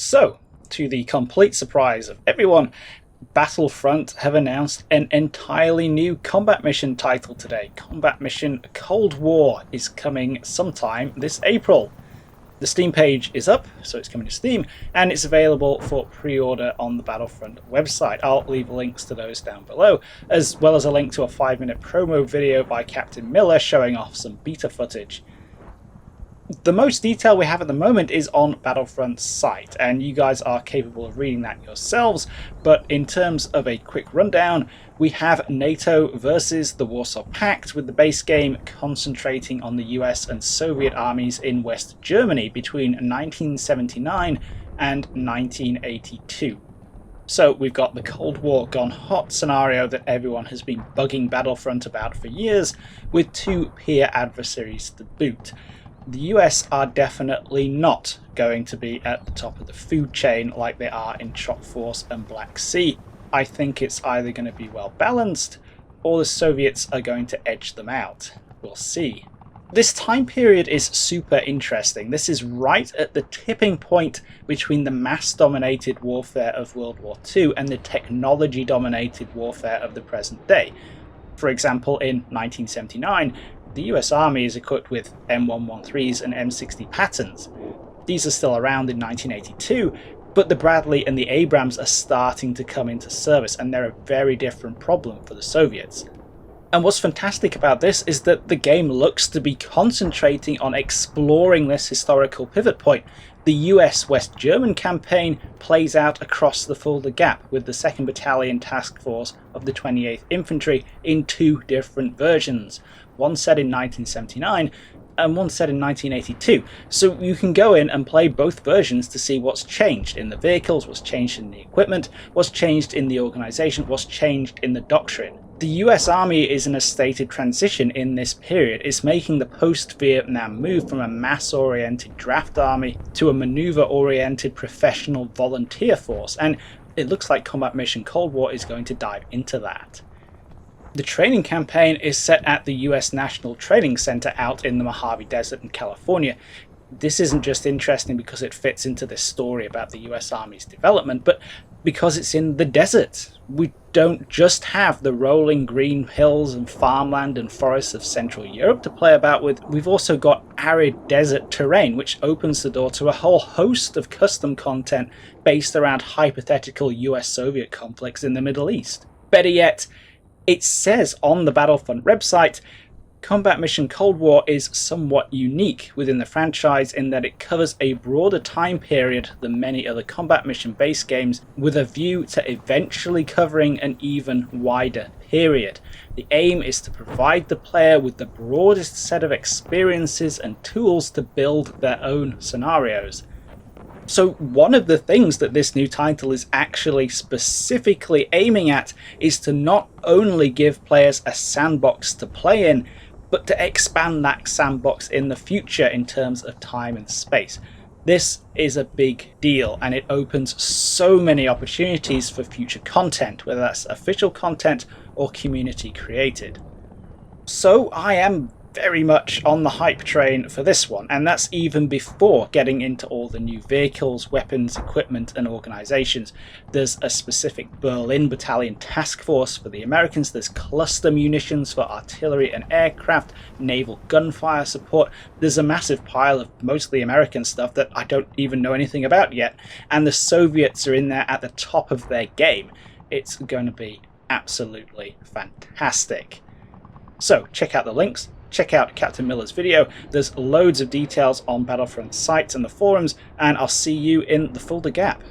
So, to the complete surprise of everyone, Battlefront have announced an entirely new combat mission title today. Combat Mission Cold War is coming sometime this April. The Steam page is up, so it's coming to Steam, and it's available for pre-order on the Battlefront website. I'll leave links to those down below, as well as a link to a 5-minute promo video by Captain Miller showing off some beta footage. The most detail we have at the moment is on Battlefront's site, and you guys are capable of reading that yourselves, but in terms of a quick rundown, we have NATO versus the Warsaw Pact, with the base game concentrating on the US and Soviet armies in West Germany between 1979 and 1982. So we've got the Cold War gone hot scenario that everyone has been bugging Battlefront about for years, with two peer adversaries to boot. The US are definitely not going to be at the top of the food chain like they are in Chop Force and Black Sea. I think it's either going to be well balanced, or the Soviets are going to edge them out. We'll see. This time period is super interesting. This is right at the tipping point between the mass-dominated warfare of World War II and the technology-dominated warfare of the present day. For example, in 1979, the US Army is equipped with M113s and M60 Patterns. These are still around in 1982, but the Bradley and the Abrams are starting to come into service, and they're a very different problem for the Soviets. And what's fantastic about this is that the game looks to be concentrating on exploring this historical pivot point. The US West German campaign plays out across the Fulda Gap, with the 2nd Battalion Task Force of the 28th Infantry in two different versions. One set in 1979 and one set in 1982. So you can go in and play both versions to see what's changed in the vehicles, what's changed in the equipment, what's changed in the organisation, what's changed in the doctrine. The US Army is in a stated transition in this period. It's making the post-Vietnam move from a mass-oriented draft army to a maneuver-oriented professional volunteer force, and it looks like Combat Mission Cold War is going to dive into that. The training campaign is set at the US National Training Center out in the Mojave Desert in California. This isn't just interesting because it fits into this story about the US Army's development, but because it's in the desert. We don't just have the rolling green hills and farmland and forests of Central Europe to play about with, we've also got arid desert terrain, which opens the door to a whole host of custom content based around hypothetical US-Soviet conflicts in the Middle East. Better yet, it says on the Battlefront website, Combat Mission Cold War is somewhat unique within the franchise in that it covers a broader time period than many other Combat Mission based games, with a view to eventually covering an even wider period. The aim is to provide the player with the broadest set of experiences and tools to build their own scenarios. So one of the things that this new title is actually specifically aiming at is to not only give players a sandbox to play in, but to expand that sandbox in the future in terms of time and space. This is a big deal, and it opens so many opportunities for future content, whether that's official content or community created. So I am very much on the hype train for this one, and that's even before getting into all the new vehicles, weapons, equipment and organizations. There's a specific Berlin Battalion task force for the Americans, there's cluster munitions for artillery and aircraft, naval gunfire support, there's a massive pile of mostly American stuff that I don't even know anything about yet, and the Soviets are in there at the top of their game. It's going to be absolutely fantastic. So check out the links. Check out Captain Miller's video. There's loads of details on Battlefront's sites and the forums, and I'll see you in the Fulda Gap.